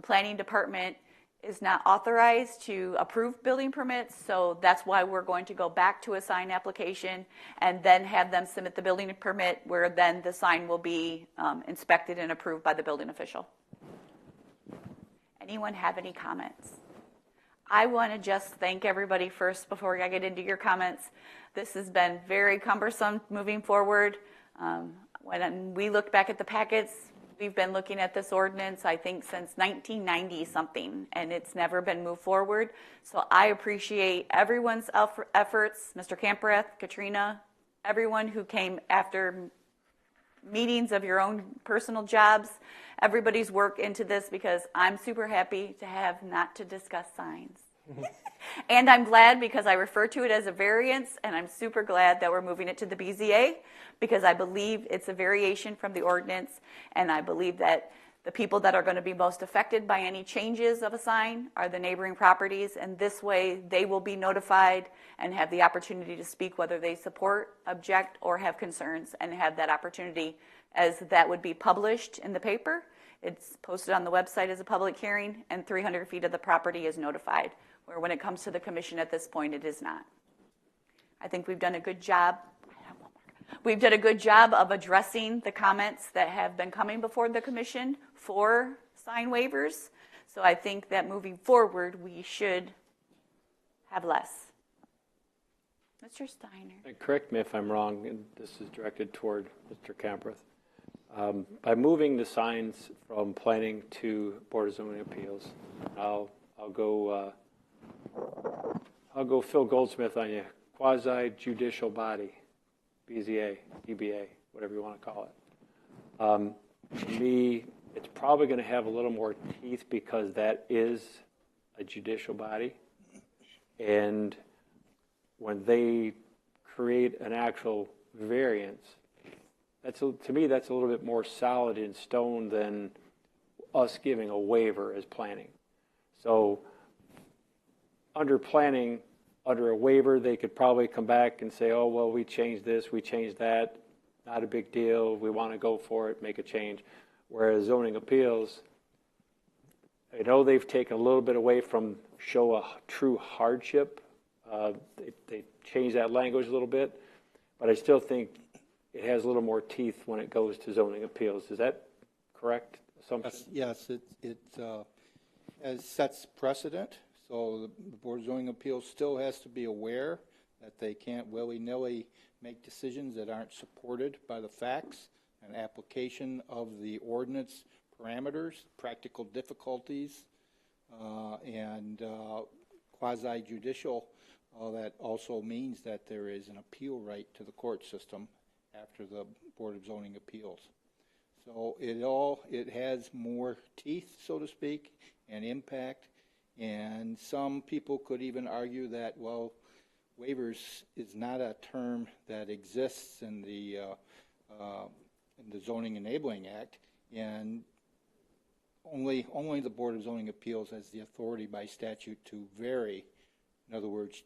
Planning Department is not authorized to approve building permits, so that's why we're going to go back to a sign application and then have them submit the building permit, where then the sign will be inspected and approved by the building official. Anyone have any comments? I want to just thank everybody first before I get into your comments. This has been very cumbersome moving forward. When we look back at the packets, we've been looking at this ordinance, I think, since 1990 something, and it's never been moved forward. So I appreciate everyone's efforts, Mr. Camprath, Katrina, everyone who came after meetings of your own personal jobs, everybody's work into this, because I'm super happy to have not to discuss signs. And I'm glad, because I refer to it as a variance, and I'm super glad that we're moving it to the BZA, because I believe it's a variation from the ordinance, and I believe that the people that are going to be most affected by any changes of a sign are the neighboring properties, and this way they will be notified and have the opportunity to speak whether they support, object, or have concerns, and have that opportunity, as that would be published in the paper. It's posted on the website as a public hearing, and 300 feet of the property is notified, where when it comes to the commission at this point, it is not. I think we've done a good job. We've done a good job of addressing the comments that have been coming before the commission for sign waivers. So I think that moving forward, we should have less. Mr. Steiner. Correct me if I'm wrong, and this is directed toward Mr. Camprath. By moving the signs from planning to Board of Zoning Appeals, I'll go Phil Goldsmith on you. Quasi-judicial body, BZA, DBA, whatever you want to call it. To me, it's probably going to have a little more teeth, because that is a judicial body. And when they create an actual variance, to me, that's a little bit more solid in stone than us giving a waiver as planning. So under planning, under a waiver, they could probably come back and say, oh, well, we changed this, we changed that, not a big deal, we want to go for it, make a change. Whereas zoning appeals, I know they've taken a little bit away from show a true hardship. They changed that language a little bit, but I still think it has a little more teeth when it goes to zoning appeals. Is that correct assumption? Yes, it sets precedent. So the Board of Zoning Appeals still has to be aware that they can't willy-nilly make decisions that aren't supported by the facts and application of the ordinance parameters, practical difficulties, and quasi-judicial. That also means that there is an appeal right to the court system after the Board of Zoning Appeals. So it has more teeth, so to speak, and impact. And some people could even argue that, well, waivers is not a term that exists in the Zoning Enabling Act, and only the Board of Zoning Appeals has the authority by statute to vary, in other words,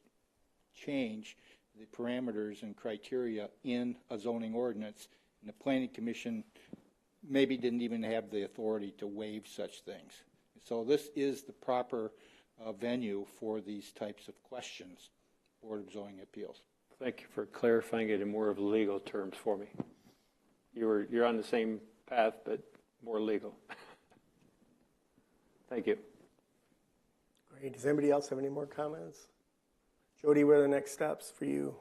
change the parameters and criteria in a zoning ordinance. And the Planning Commission maybe didn't even have the authority to waive such things. So this is the proper venue for these types of questions, Board of Zoning Appeals. Thank you for clarifying it in more of legal terms for me. You're on the same path, but more legal. Thank you. Great. Does anybody else have any more comments? Jody, what are the next steps for you?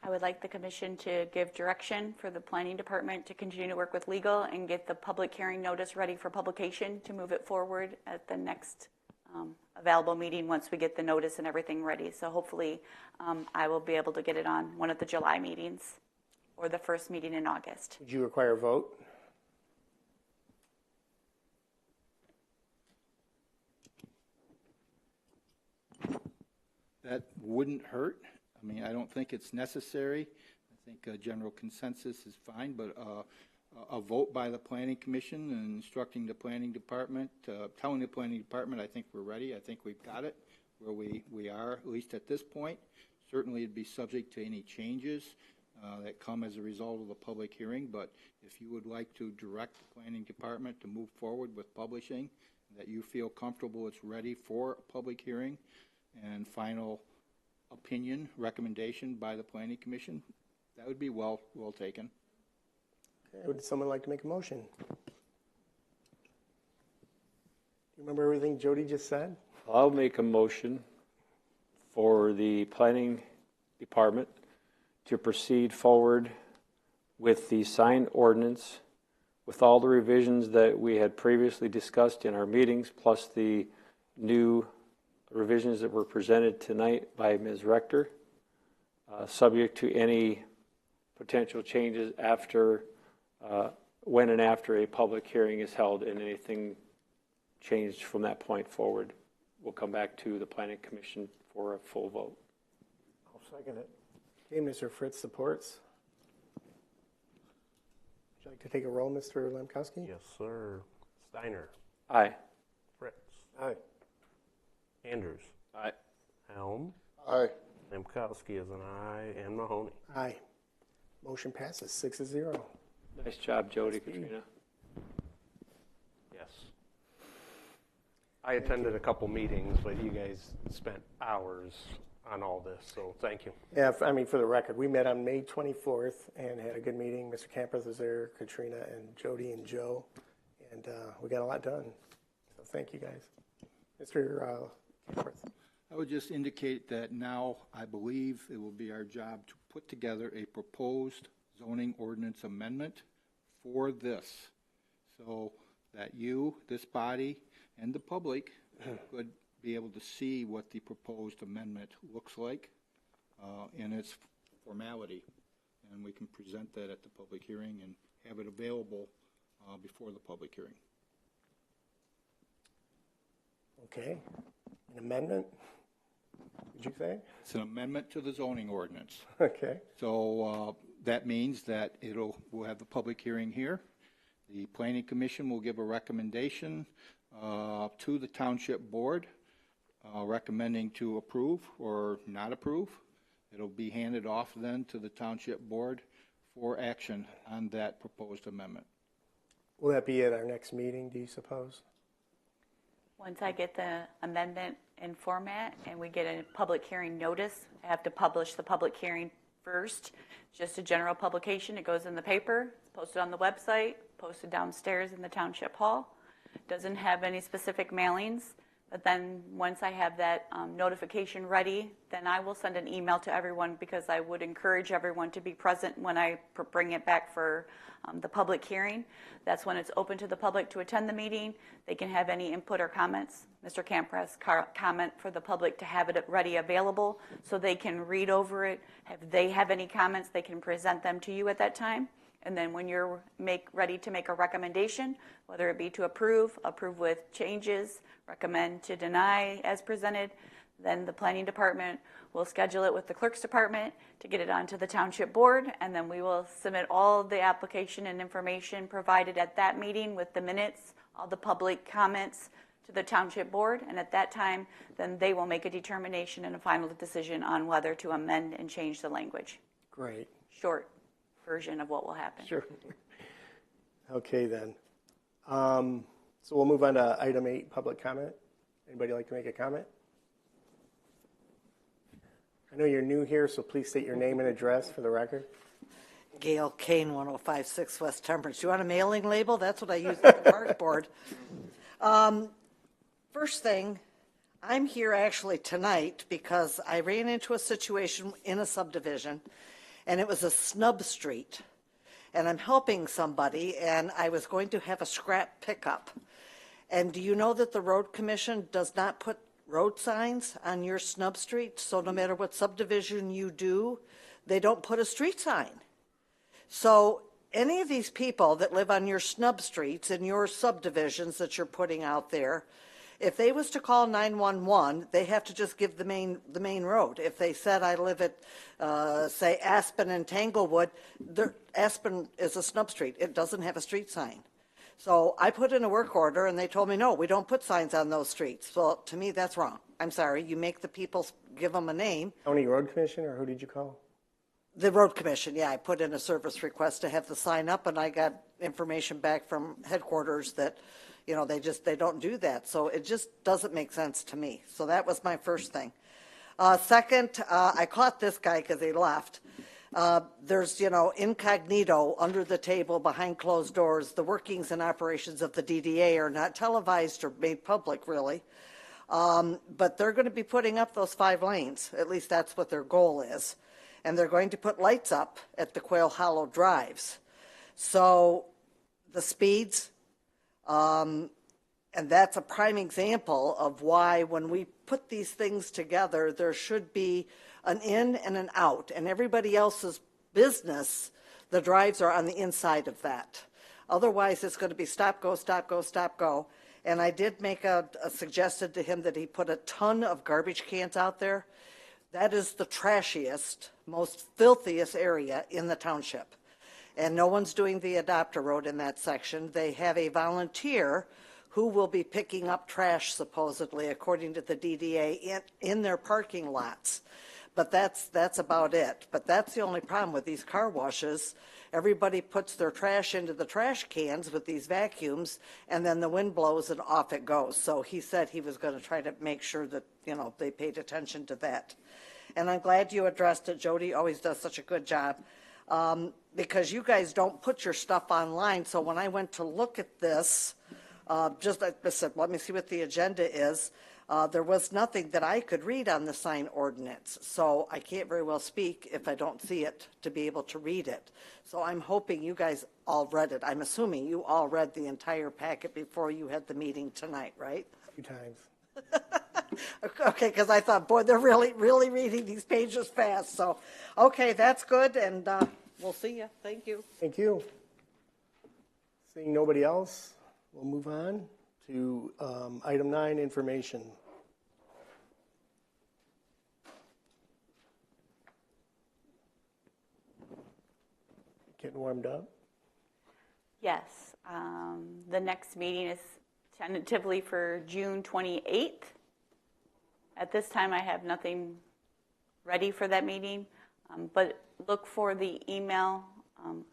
I would like the commission to give direction for the planning department to continue to work with legal and get the public hearing notice ready for publication to move it forward at the next available meeting once we get the notice and everything ready. So hopefully I will be able to get it on one of the July meetings or the first meeting in August. Would you require a vote? That wouldn't hurt. I mean, I don't think it's necessary. I think a general consensus is fine, but a vote by the Planning Commission and instructing the Planning Department, telling the Planning Department, I think we're ready. I think we've got it where we are, at least at this point. Certainly it'd be subject to any changes that come as a result of the public hearing, but if you would like to direct the Planning Department to move forward with publishing, that you feel comfortable it's ready for a public hearing and final opinion, recommendation by the Planning Commission, that would be well taken. Okay. Would someone like to make a motion? Do you remember everything Jody just said? I'll make a motion for the Planning Department to proceed forward with the sign ordinance with all the revisions that we had previously discussed in our meetings, plus the new revisions that were presented tonight by Ms. Rector, subject to any potential changes after, when and after a public hearing is held, and anything changed from that point forward. We'll come back to the Planning Commission for a full vote. I'll second it. Okay, Mr. Fritz supports. Would you like to take a roll, Mr. Lemkowski? Yes, sir. Steiner. Aye. Fritz. Aye. Andrews. Aye. Helm. Aye. Lemkowski is an aye, and Mahoney. Aye. Motion passes 6-0. Nice job, Jody, Katrina. Yes. I attended a couple meetings, but you guys spent hours on all this, so thank you. Yeah, I mean, for the record, we met on May 24th and had a good meeting. Mr. Campos was there, Katrina and Jody and Joe, and we got a lot done. So thank you, guys. Mr. Campos. I would just indicate that now I believe it will be our job to put together a proposed zoning ordinance amendment for this, so that you, this body, and the public could be able to see what the proposed amendment looks like in its formality. And we can present that at the public hearing and have it available before the public hearing. Okay. An amendment, did you say? It's an amendment to the zoning ordinance. Okay. So that means that we'll have the public hearing here. The Planning Commission will give a recommendation to the Township Board recommending to approve or not approve. It'll be handed off then to the Township Board for action on that proposed amendment. Will that be at our next meeting, do you suppose? Once I get the amendment in format and we get a public hearing notice, I have to publish the public hearing first. Just a general publication. It goes in the paper, it's posted on the website, posted downstairs in the Township Hall. Doesn't have any specific mailings, but then once I have that notification ready, then I will send an email to everyone, because I would encourage everyone to be present when I bring it back for the public hearing. That's when it's open to the public to attend the meeting. They can have any input or comments. Mr. Campress comment for the public to have it ready available so they can read over it. If they have any comments, they can present them to you at that time. And then when you're ready to make a recommendation, whether it be to approve with changes, recommend to deny as presented, then the Planning Department will schedule it with the Clerk's Department to get it onto the Township Board, and then we will submit all the application and information provided at that meeting with the minutes, all the public comments to the Township Board, and at that time, then they will make a determination and a final decision on whether to amend and change the language. Great. Short version of what will happen. Sure. Okay, then. So we'll move on to item 8, public comment. Anybody like to make a comment? I know you're new here, so please state your name and address for the record. Gail Kane, 1056 West Temperance. Do you want a mailing label? That's what I use at the park board. First thing, I'm here actually tonight because I ran into a situation in a subdivision, and it was a snub street. And I'm helping somebody, and I was going to have a scrap pickup. And do you know that the road commission does not put road signs on your snub street? So no matter what subdivision you do, they don't put a street sign. So any of these people that live on your snub streets and your subdivisions that you're putting out there, if they was to call 911, they have to just give the main road. If they said, I live at, say, Aspen and Tanglewood, Aspen is a snub street. It doesn't have a street sign. So I put in a work order, and they told me, no, we don't put signs on those streets. Well, to me, that's wrong. I'm sorry. You make the people give them a name. County Road Commission, or who did you call? The road commission, yeah. I put in a service request to have the sign up, and I got information back from headquarters that, you know, they don't do that. So it just doesn't make sense to me. So that was my first thing. Second, I caught this guy because he left. There's, you know, incognito under the table behind closed doors. The workings and operations of the DDA are not televised or made public, really. But they're going to be putting up those 5 lanes. At least that's what their goal is. And they're going to put lights up at the Quail Hollow drives. So the speeds, and that's a prime example of why when we put these things together, there should be an in and an out. And everybody else's business, the drives are on the inside of that. Otherwise, it's going to be stop, go, stop, go, stop, go. And I did make suggested to him that he put a ton of garbage cans out there. That is the trashiest, most filthiest area in the township. And no one's doing the adopter road in that section. They have a volunteer who will be picking up trash, supposedly, according to the DDA, in their parking lots. But that's about it. But that's the only problem with these car washes. Everybody puts their trash into the trash cans with these vacuums, and then the wind blows and off it goes. So he said he was going to try to make sure that, you know, they paid attention to that. And I'm glad you addressed it. Jody always does such a good job. Because you guys don't put your stuff online. So when I went to look at this, just like I said, let me see what the agenda is. There was nothing that I could read on the sign ordinance. So I can't very well speak if I don't see it to be able to read it. So I'm hoping you guys all read it. I'm assuming you all read the entire packet before you had the meeting tonight, right? A few times. Okay, because I thought, boy, they're really, really reading these pages fast. So, okay, that's good, and we'll see you. Thank you. Thank you. Seeing nobody else, we'll move on to item 9, information. Getting warmed up? Yes. The next meeting is tentatively for June 28th. At this time, I have nothing ready for that meeting, but look for the email.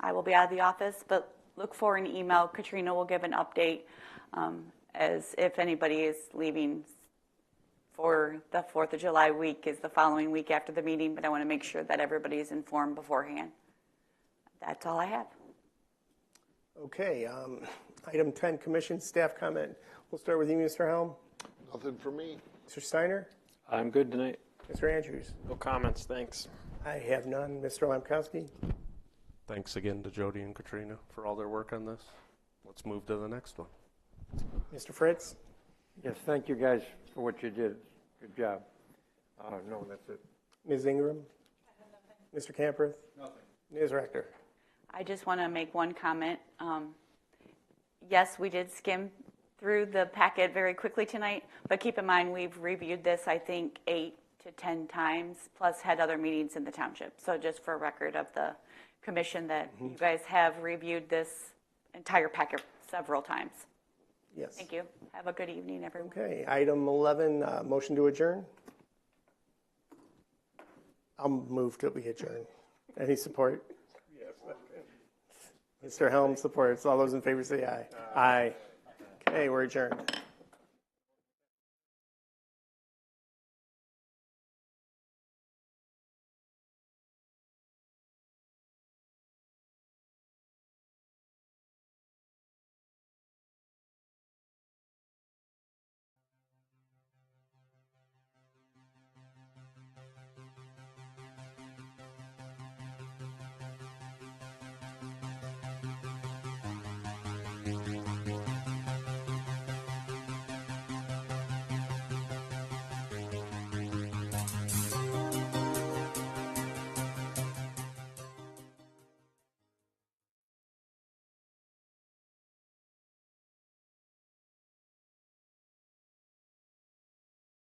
I will be out of the office, but look for an email. Katrina will give an update as if anybody is leaving for the 4th of July week is the following week after the meeting, but I want to make sure that everybody is informed beforehand. That's all I have. Okay. Item 10, commission staff comment. We'll start with you, Mr. Helm. Nothing for me. Mr. Steiner? I'm good tonight. Mr. Andrews? No comments, thanks. I have none. Mr. Lemkowski? Thanks again to Jody and Katrina for all their work on this. Let's move to the next one. Mr. Fritz? Yes, thank you guys for what you did. Good job. No, that's it. Ms. Ingram? Mr. Camperth? Nothing. Ms. Rector? I just want to make one comment. Yes, we did skim through the packet very quickly tonight, but keep in mind we've reviewed this, I think, 8 to 10 times, plus had other meetings in the township. So just for a record of the commission that you guys have reviewed this entire packet several times. Yes. Thank you. Have a good evening, everyone. Okay. Item 11, motion to adjourn. I'll move till we adjourn. Any support? Yes. Mr. Helm supports. All those in favor say aye. Aye. Okay, we're adjourned.